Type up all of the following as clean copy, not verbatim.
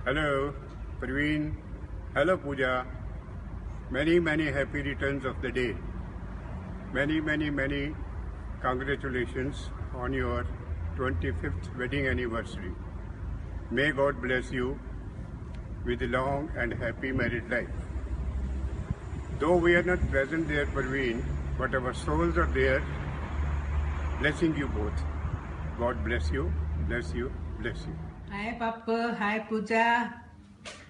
Hello, Praveen. Hello, Pooja. Many happy returns of the day. Many congratulations on your 25th wedding anniversary. May God bless you with a long and happy married life. Though we are not present there, Praveen, but our souls are there, blessing you both. God bless you, bless you, bless you. हाय पापा, हाय पूजा,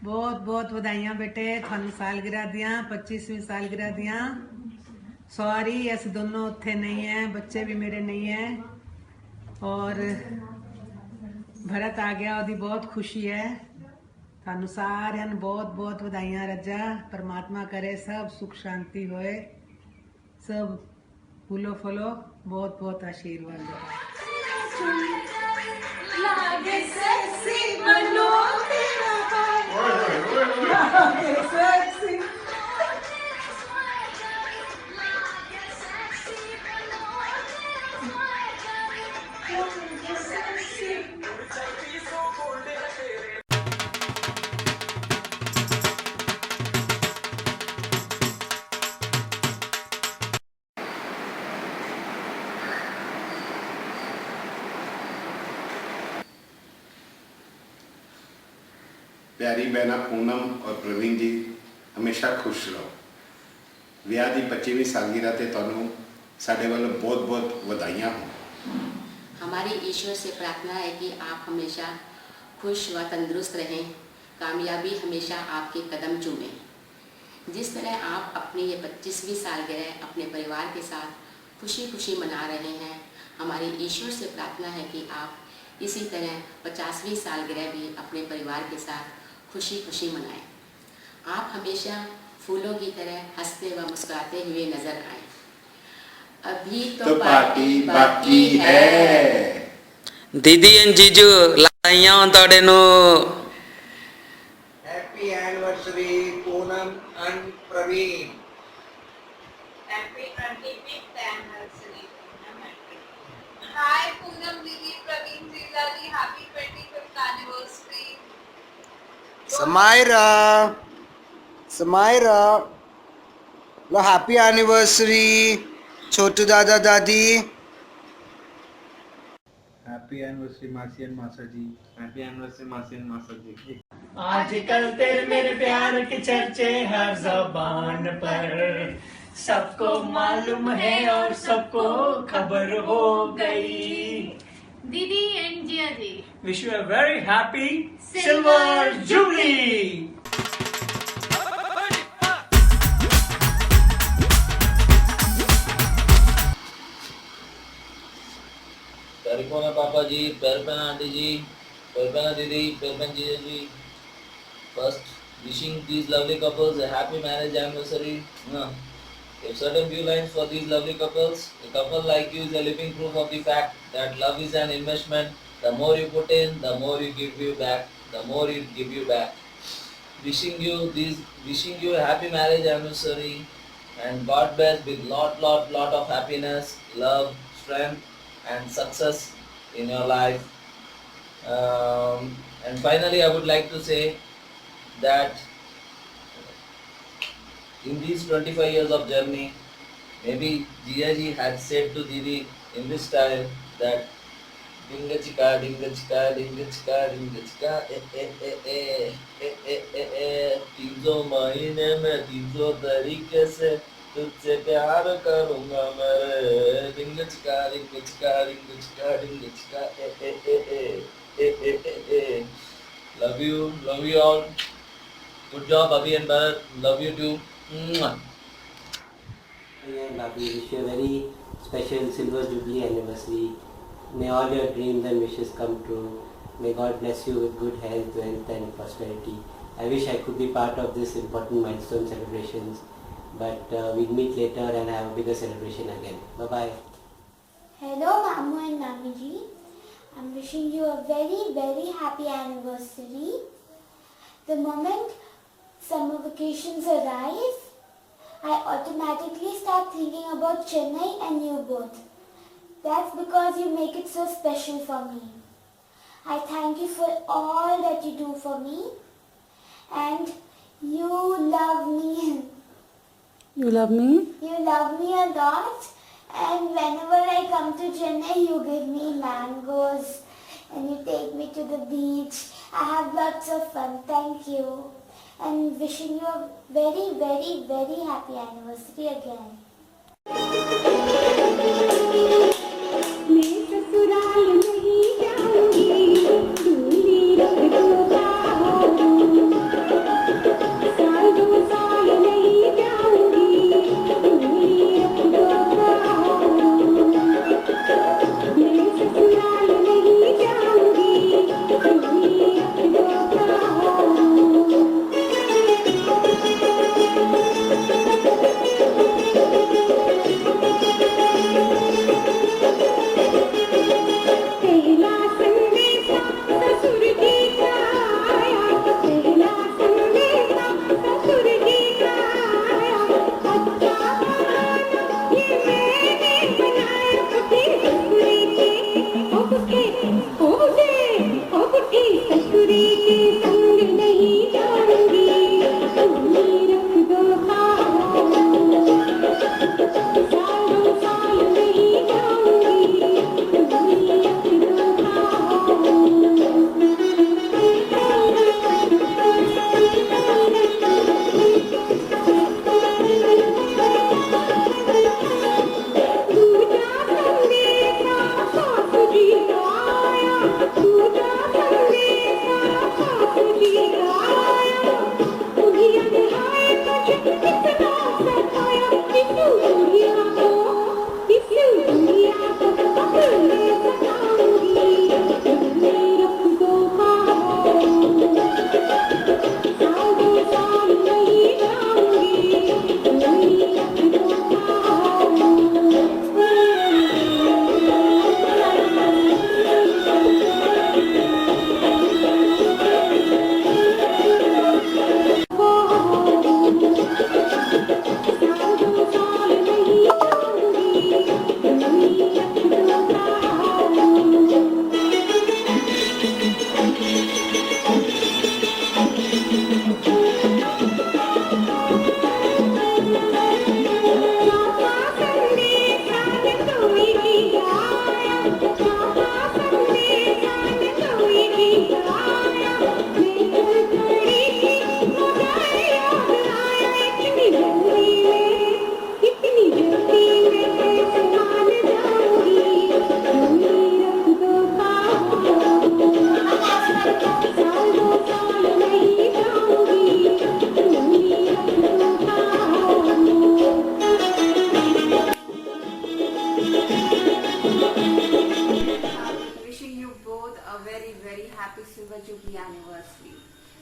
बहुत बहुत ਵਧਾਈਆਂ ਬੇਟੇ ਤੁਹਾਨੂੰ ਸਾਲਗਿਰਾ ਦੀਆਂ 25ਵੀਂ ਸਾਲਗਿਰਾ ਦੀਆਂ। Sorry ਅਸੀਂ ਦੋਨੋਂ ਉੱਥੇ ਨਹੀਂ ਹੈ, ਬੱਚੇ ਵੀ ਮੇਰੇ ਨਹੀਂ ਹੈ ਔਰ ਭਰਤ ਆ ਗਿਆ, ਉਹਦੀ ਬਹੁਤ ਖੁਸ਼ੀ ਹੈ। ਤੁਹਾਨੂੰ ਸਾਰਿਆਂ ਨੂੰ ਬਹੁਤ ਬਹੁਤ ਵਧਾਈਆਂ ਰੱਜਾ। ਪਰਮਾਤਮਾ ਕਰੇ ਸਭ ਸੁਖ ਸ਼ਾਂਤੀ ਹੋਏ, ਸਭ ਫੁੱਲੋ ਫੁੱਲੋ, ਬਹੁਤ ਬਹੁਤ ਆਸ਼ੀਰਵਾਦ ਦੇ। लागे सेक्सी बनो तेरा भाई, लागे सेक्सी। प्यारी बहना पूनम और प्रवीण जी हमेशा खुश रहो। ਵਿਆਹ ਦੀ 25ਵੀਂ सालगिरह ਤੇ ਤੁਹਾਨੂੰ ਸਾਡੇ ਵੱਲੋਂ बहुत ਵਧਾਈਆਂ हो। हमारी ईश्वर से प्रार्थना है कि आप हमेशा खुश व तंदुरुस्त रहें, कामयाबी हमेशा आपके कदम चूमे। जिस तरह आप अपनी ये 25वीं सालगिरह अपने परिवार के साथ खुशी खुशी मना रहे हैं, हमारी ईश्वर से प्रार्थना है कि आप इसी तरह 50वीं सालगिरह भी अपने परिवार के साथ खुशी खुशी मनाएं। आप हमेशा फूलों की तरह हंसते व मुस्कुराते हुए नजर आए। अभी तो पार्टी बाकी है। दीदी एंड जीजू लाइयां तोड़े नु। Happy anniversary Poonam and Praveen. Happy 25th anniversary. Hi Poonam Didi, Praveen Ji, happy 25th anniversary. Samaira लो हैप्पी एनिवर्सरी छोटू दादा दादी। हैप्पी एनिवर्सरी मासी एंड मासा जी। हैप्पी एनिवर्सरी मासी एंड मासा जी। आजकल तेरे मेरे प्यार के चर्चे हर ज़बान पर, सबको मालूम है और सबको खबर हो गई। Didi and Jia ji. Wish you a very happy Silver Jubilee. पैरिकोना पापा जी, पैरपेना आंटी जी, पैरपेना दीदी, पैरपेन जीजा जी। First, wishing these lovely couples a happy marriage anniversary. A certain few lines for these lovely couples. A couple like you is a living proof of the fact that love is an investment. The more you put in, the more you give you back. The more it give you back. Wishing you a happy marriage anniversary, and God bless with lot of happiness, love, strength, and success in your life. And finally, I would like to say that in these 25 years of journey, maybe Jia ji had said to Didi in this style that dinga chika, dinga chika, dinga chika, dinga chika, 300 महीने में 300 तरीके से तुझसे प्यार करूँगा मैं। dinga chika, dinga chika, dinga chika, dinga chika, love you all. Good job, Abhi and Bharat. Love you too. Babi, wish you a very special Silver Jubilee anniversary. May all your dreams and wishes come true. May God bless you with good health, wealth and prosperity. I wish I could be part of this important milestone celebrations, but we'll meet later and have a bigger celebration again. Bye-bye. Hello Mamu and Mami ji. I'm wishing you a very happy anniversary. The moment summer vacations arrive, I automatically start thinking about Chennai and you both. That's because you make it so special for me. I thank you for all that you do for me. and you love me. You love me? You love me a lot, and whenever I come to Chennai, you give me mangoes and you take me to the beach. I have lots of fun. Thank you. And wishing you a very, very, very happy anniversary again.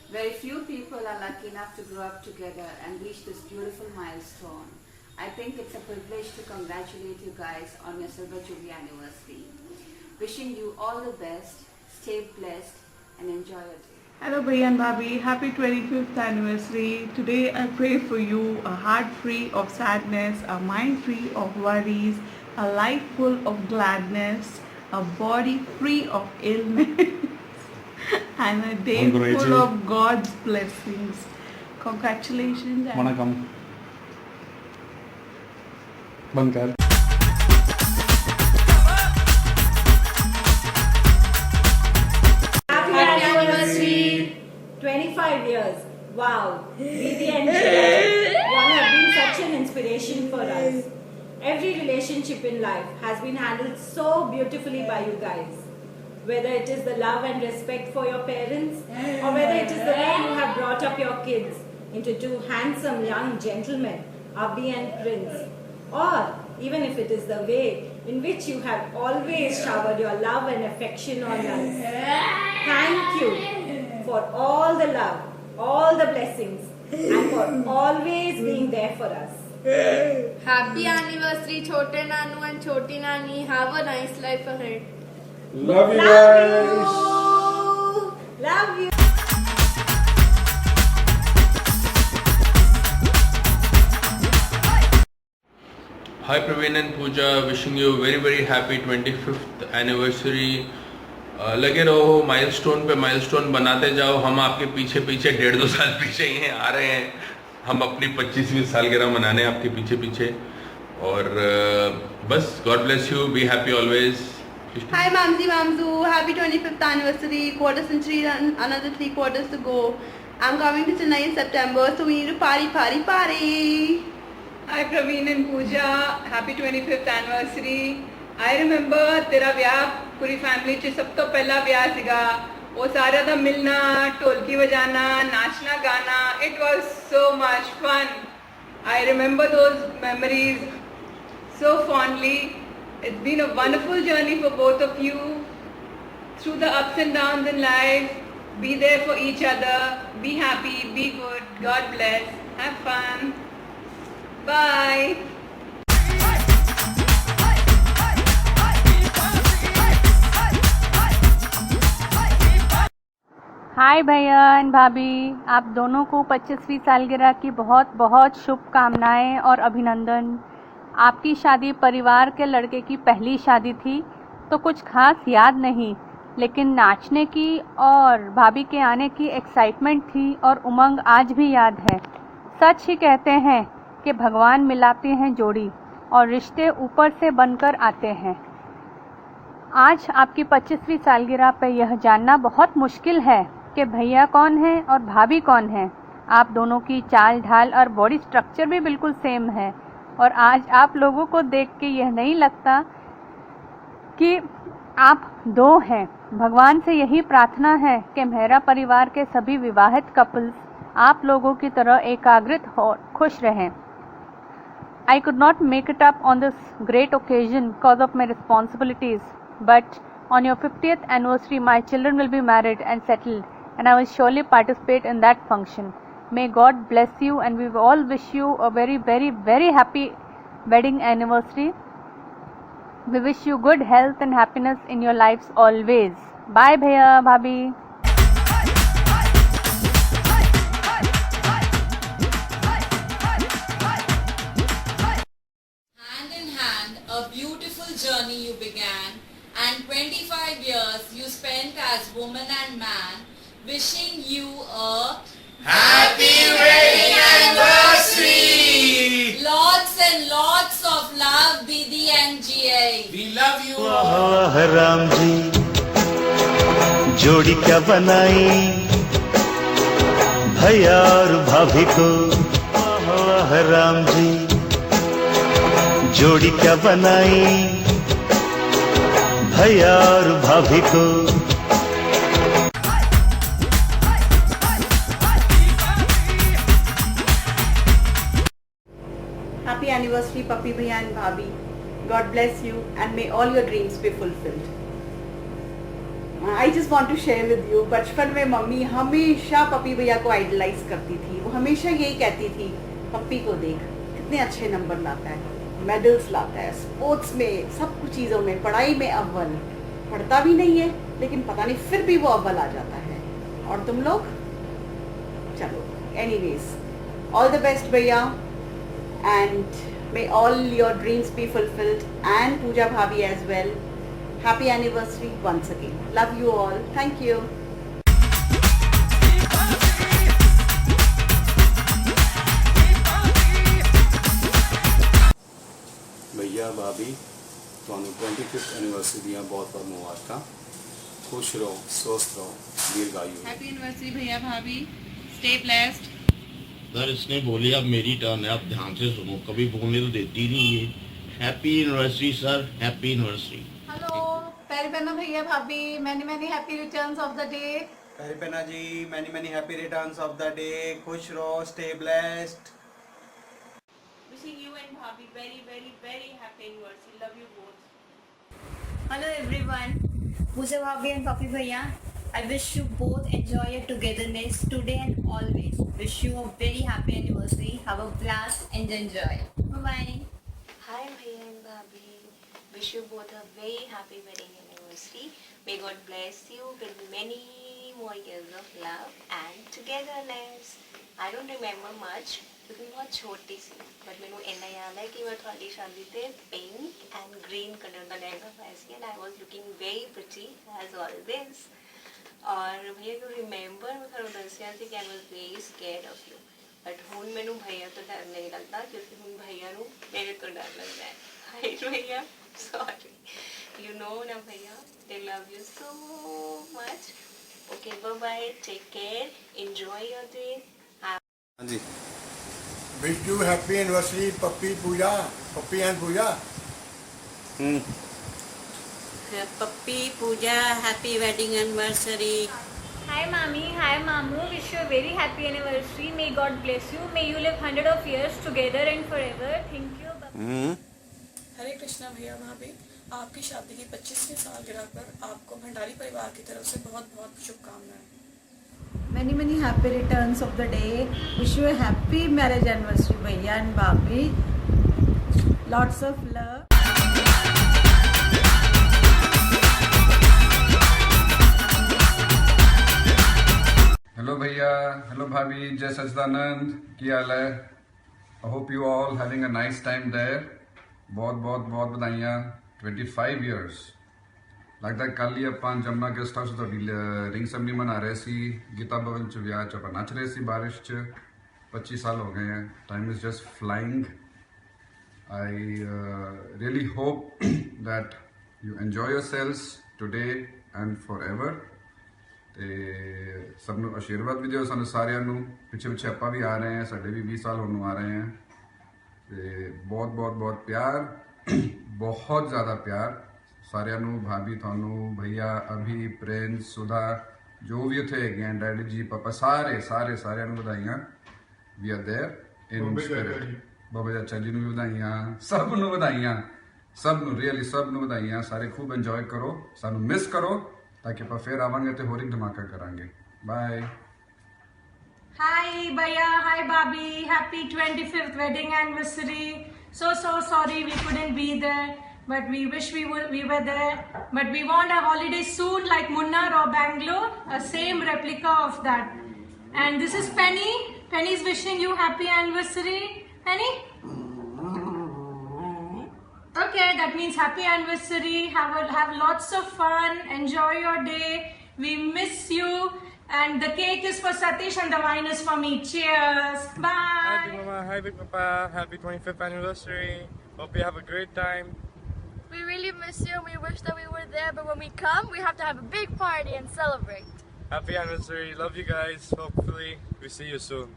Very few people are lucky enough to grow up together and reach this beautiful milestone. I think it's a privilege to congratulate you guys on your Silver Jubilee anniversary. Wishing you all the best, stay blessed and enjoy your day. Hello Bhaiya and Bhabhi, happy 25th anniversary. Today I pray for you a heart free of sadness, a mind free of worries, a life full of gladness, a body free of illness and a day full of God's blessings. Congratulations. Vanakkam. Bankar. Happy anniversary! 25 years. Wow. Didi and Jia, one have been such an inspiration for us. Every relationship in life has been handled so beautifully by you guys. Whether it is the love and respect for your parents, or whether it is the way you have brought up your kids into two handsome young gentlemen, Abhi and Prince, or even if it is the way in which you have always showered your love and affection on us. Thank you for all the love, all the blessings, and for always being there for us. Happy anniversary, Chote Nanu and Choti Nani. Have a nice life ahead. Love you guys. Love you. Hi Praveen and Pooja, wishing you a very happy 25th anniversary. लगे रहो, milestone पे milestone बनाते जाओ। हम आपके पीछे पीछे 1.5-2 साल पीछे ही आ रहे हैं। हम अपनी 25वीं सालगिरह मनाने आपके पीछे पीछे। और बस God bless you, be happy always. Hi Mamzi Mamzu, happy 25th anniversary, quarter century and another 3 quarters to go. I'm coming to Chennai in September, so we need to party. Hi Praveen and Pooja, happy 25th anniversary. I remember तेरा ब्याह पूरी family च सब तो पहला ब्याह सीगा। वो सारा दा मिलना, ढोलकी बजाना, नाचना गाना, it was so much fun. I remember those memories so fondly. It's been a wonderful journey for both of you through the ups and downs in life. Be there for each other. Be happy. Be good. God bless. Have fun. Bye. हाय भैया and भाभी, आप दोनों को 25वीं सालगिरह की बहुत बहुत शुभकामनाएं और अभिनंदन। आपकी शादी परिवार के लड़के की पहली शादी थी, तो कुछ खास याद नहीं, लेकिन नाचने की और भाभी के आने की एक्साइटमेंट थी और उमंग आज भी याद है। सच ही कहते हैं कि भगवान मिलाते हैं जोड़ी और रिश्ते ऊपर से बनकर आते हैं। आज आपकी 25वीं सालगिरह पर यह जानना बहुत मुश्किल है कि भैया कौन है और भाभी कौन है। आप दोनों की चाल ढाल और बॉडी स्ट्रक्चर भी बिल्कुल सेम है और आज आप लोगों को देख के यह नहीं लगता कि आप दो हैं। भगवान से यही प्रार्थना है कि मेरा परिवार के सभी विवाहित कपल्स आप लोगों की तरह एकाग्रित और खुश रहें। I could not make it up on this great occasion because of my responsibilities, but on your 50th anniversary my children will be married and settled, and I will surely participate in that function. May God bless you, and we all wish you a very, very, very happy wedding anniversary. We wish you good health and happiness in your lives always. Bye bhaiya, bhabhi. Hand in hand, a beautiful journey you began, and 25 years you spent as woman and man. Wishing you a Happy wedding anniversary! Lots and lots of love, Didi and GA. We love you all. वाह राम जी, जोड़ी क्या बनाई भैया और भाभी को। वाह राम जी, जोड़ी क्या बनाई भैया और भाभी को। Happy anniversary, Papi Bhaiya and Bhabhi. God bless you and may all your dreams be fulfilled. I just want to share with you, बचपन में मम्मी हमेशा पपी भैया को आइडलाइज करती थी। वो हमेशा यही कहती थी, पप्पी को देख कितने अच्छे नंबर लाता है, मेडल्स लाता है, स्पोर्ट्स में सब कुछ चीज़ों में, पढ़ाई में अव्वल, पढ़ता भी नहीं है लेकिन पता नहीं फिर भी वो अव्वल आ जाता है। और तुम लोग चलो, एनीवेज ऑल द बेस्ट भैया, and may all your dreams be fulfilled, and Pooja Bhabhi as well. Happy anniversary once again. Love you all. Thank you. भैया भाभी ਤੁਹਾਨੂੰ 25th ਐਨੀਵਰਸਰੀ ਦੀਆਂ ਬਹੁਤ-ਬਹੁਤ ਮੁਬਾਰਕਾਂ। खुश रहो, स्वस्थ रहो, दीर्घायु। Happy anniversary भैया भाभी. Stay blessed. सर इसने बोली अब मेरी टर्न है, आप ध्यान से सुनो, कभी बोलने तो देती नहीं है। Happy anniversary sir, happy anniversary. Hello Peripena भैया भाभी, many happy returns of the day. Peripena ji, many happy returns of the day. खुश रहो, stay blessed. Wishing you and Bhabhi very, very, very happy anniversary. Love you both. Hello everyone, Pooja Bhabhi and Papi Bhaiya. I wish you both enjoy your togetherness today and always. Wish you a very happy anniversary. Have a blast and enjoy. Bye bye. Hi Bhaiya and Bhabhi. Wish you both a very happy wedding anniversary. May God bless you with many more years of love and togetherness. I don't remember much, क्योंकि बहुत छोटी सी but मैंने इन्ना याद है कि मैं थोड़ी शादी ते पिंक एंड ग्रीन कलर का लहंगा पाया सी and I was looking very pretty as always और भैया यू रिमेंबर मैं थोड़ा दसिया सी कि I was very scared of you but हुण मैनू भैया तो डर नहीं लगता क्योंकि हुण भैया नू मेरे तो डर लगता है हाय भैया sorry you know na bhaiya they love you so much okay bye bye take care enjoy your day हाँ जी Wish you happy anniversary, Papi and Pooja. Papi, Pooja, happy wedding anniversary. Hi Mami, hi Mamu, wish you a very happy anniversary. May God bless you. May you live 100 of years together and forever. Thank you. हरे कृष्णा भैया भाभी, आपकी शादी की 25वीं सालगिरह पर आपको भंडारी परिवार की तरफ से बहुत बहुत शुभकामनाएं। Many happy returns of the day. Wish you a happy marriage anniversary भैया and भाभी. Lots of love. हेलो भैया, हेलो भाभी, जय सच्चिदानंद, की हाल है? I hope you all having a nice time there. बहुत बधाइयाँ। 25 ईयर्स लगता है कल ही ਆਪਾਂ ਜਮਨਾ ਗੈਸਟ ਹਾਊਸ ਤੁਹਾਡੀ ਰਿੰਗ ਸੈਰਮਨੀ ਮਨਾ ਰਹੇ ਸੀ ਗੀਤਾ ਭਵਨ ਚ ਵਿਆਹ ਚ ਆਪਾਂ ਨੱਚ ਰਹੇ ਸੀ ਬਾਰਿਸ਼ ਚ 25 ਸਾਲ ਹੋ ਗਏ हैं time is just flying I really hope that you enjoy yourselves today and forever ਤੇ ਸਭ ਨੂੰ ਆਸ਼ੀਰਵਾਦ ਵੀ ਦਿਓ ਸਾਨੂੰ ਸਾਰਿਆਂ ਨੂੰ ਪਿੱਛੇ ਆਪਾਂ ਵੀ ਆ ਰਹੇ ਹਾਂ ਸਾਡੇ ਵੀ 20 ਸਾਲ ਹੋਣ ਨੂੰ ਆ ਰਹੇ हैं ਤੇ ਬਹੁਤ ਪਿਆਰ बहुत ज़्यादा प्यार सारिਆਂ ਨੂੰ भाभी थानू भैया अभी प्रिंस सुधा जो भी उत्थे है डैडी जी पापा सारे ਨੂੰ ਵਧਾਈਆਂ we are there in spirit बाबा चाचा जी ਨੂੰ ਵੀ ਵਧਾਈਆਂ ਸਭ ਨੂੰ ਵਧਾਈਆਂ ਸਭ ਨੂੰ ਰੀਅਲੀ ਸਭ ਨੂੰ ਵਧਾਈਆਂ ਸਾਰੇ खूब ਇੰਜੋਏ ਕਰੋ ਸਾਨੂੰ ਮਿਸ ਕਰੋ ताकि ਆਪਾਂ ਫੇਰ ਆਵਾਂਗੇ ਤੇ ਹੋਰ ਇੱਕ ਧਮਾਕਾ ਕਰਾਂਗੇ bye Hi Bhaiya, hi Bhabhi, happy 25th wedding anniversary. So sorry we couldn't be there, but we wish we were there. But we want a holiday soon like Munnar or Bangalore, a same replica of that. And this is Penny. Penny's wishing you happy anniversary. Penny? Okay, that means happy anniversary. Have lots of fun. Enjoy your day. We miss you. And the cake is for Satish and the wine is for me. Cheers. Bye. Hi Big Mama, hi Big Papa. Happy 25th anniversary. Hope you have a great time. We really miss you and we wish that we were there, but when we come, we have to have a big party and celebrate. Happy anniversary. Love you guys. Hopefully we see you soon.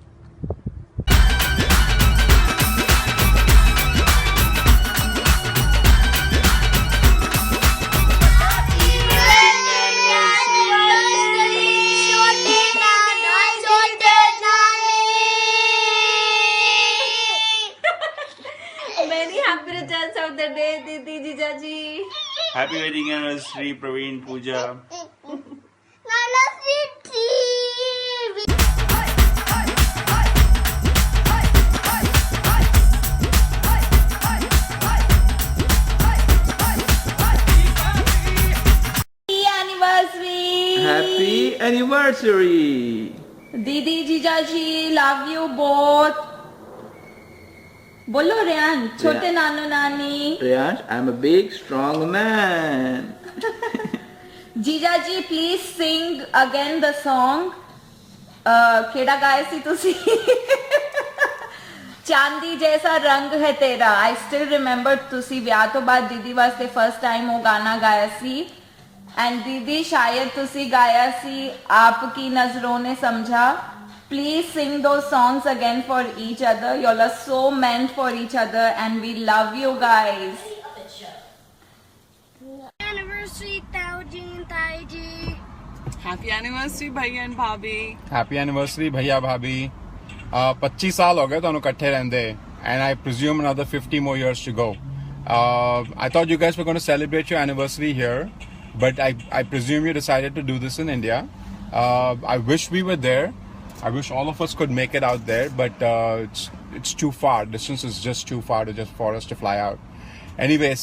Happy returns of the day, Didi Jijaji. Happy wedding anniversary, Praveen, Pooja. Happy anniversary. Didi Jijaji, love you both. बोलो Ryan छोटे नानू नानी Reyansh, I'm a big strong man. जीजा जी please sing again the song केड़ा गाए सी तुसी चांदी जैसा रंग है तेरा आई स्टिल रिमेंबर तुसी ब्याह तो बाद दीदी वास्ते फर्स्ट टाइम वो गाना गाया सी एंड दीदी शायद तुसी गाया सी आपकी नजरों ने समझा Please sing those songs again for each other. You all are so meant for each other and we love you guys. Anniversary, Taujin, Taiji. Happy anniversary, Bhaiya and Bhabhi. Happy anniversary, Bhaiya Bhabhi. 25 साल हो गए ਤੁਹਾਨੂੰ ਇਕੱਠੇ ਰਹਿੰਦੇ and I presume another 50 more years to go. I thought you guys were going to celebrate your anniversary here, but I presume you decided to do this in India. I wish we were there. I wish all of us could make it out there, but it's too far. Distance is just too far for us to fly out. Anyways,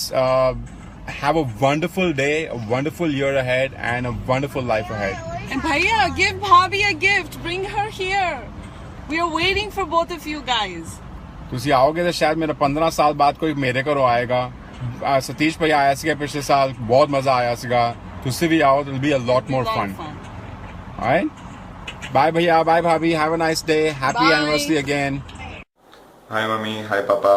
have a wonderful day, a wonderful year ahead, and a wonderful life ahead. And Bhaiya, give Bhabhi a gift. Bring her here. We are waiting for both of you guys. ਤੁਸੀਂ आओगे तो शायद मेरा 15 साल बाद कोई मेरे घरों आएगा सतीश भाई आया सीगा पिछले साल बहुत मजा आया सीगा तुसी भी आओ it'll be a lot more fun. Alright? Bye भैया, bye भाभी, have a nice day, happy anniversary again. Hi mummy, hi papa,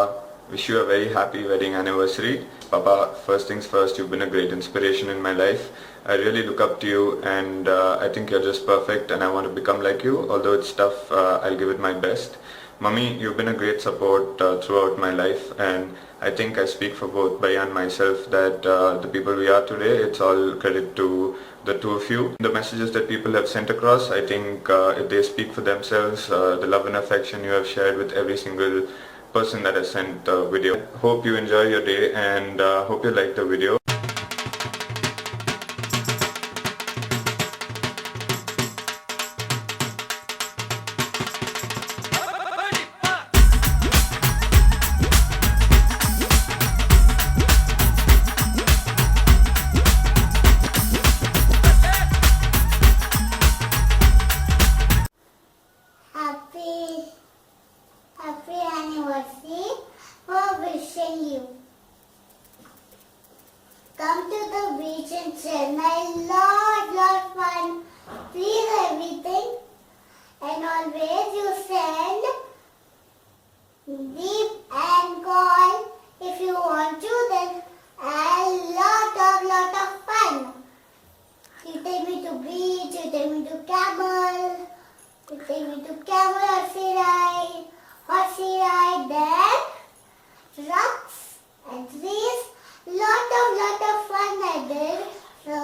wish you a very happy wedding anniversary. Papa, first things first, you've been a great inspiration in my life. I really look up to you and I think you're just perfect and I want to become like you. Although it's tough, I'll give it my best. Mummy, you've been a great support throughout my life and I think I speak for both Bhaiya and myself that the people we are today, it's all credit to the two of you. The messages that people have sent across, I think if they speak for themselves, the love and affection you have shared with every single person that has sent the video. Hope you enjoy your day and hope you like the video. Happy anniversary for wishing you. Come to the beach in Chennai, lot fun. Please everything and always you send deep and call if you want to then a lot of fun. You take me to beach, you take me to camel, horsey ride, then rocks and trees, lot of fun I did. So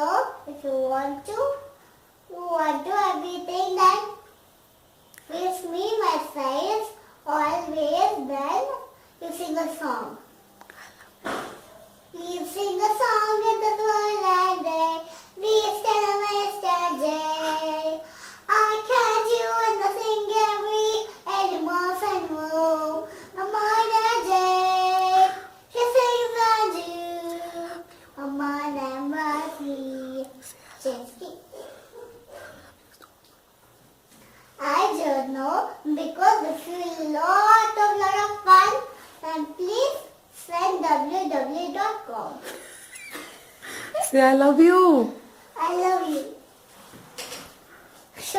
if you want to everything then please me my size always then you sing a song. You sing a song in the world day, we stand yesterday. I catch you in the sing every animals and move. Amana Jay, she sings on you. Amana Mercy, I don't know because this is a lot of fun and please send www.com. Say I love you. I love you.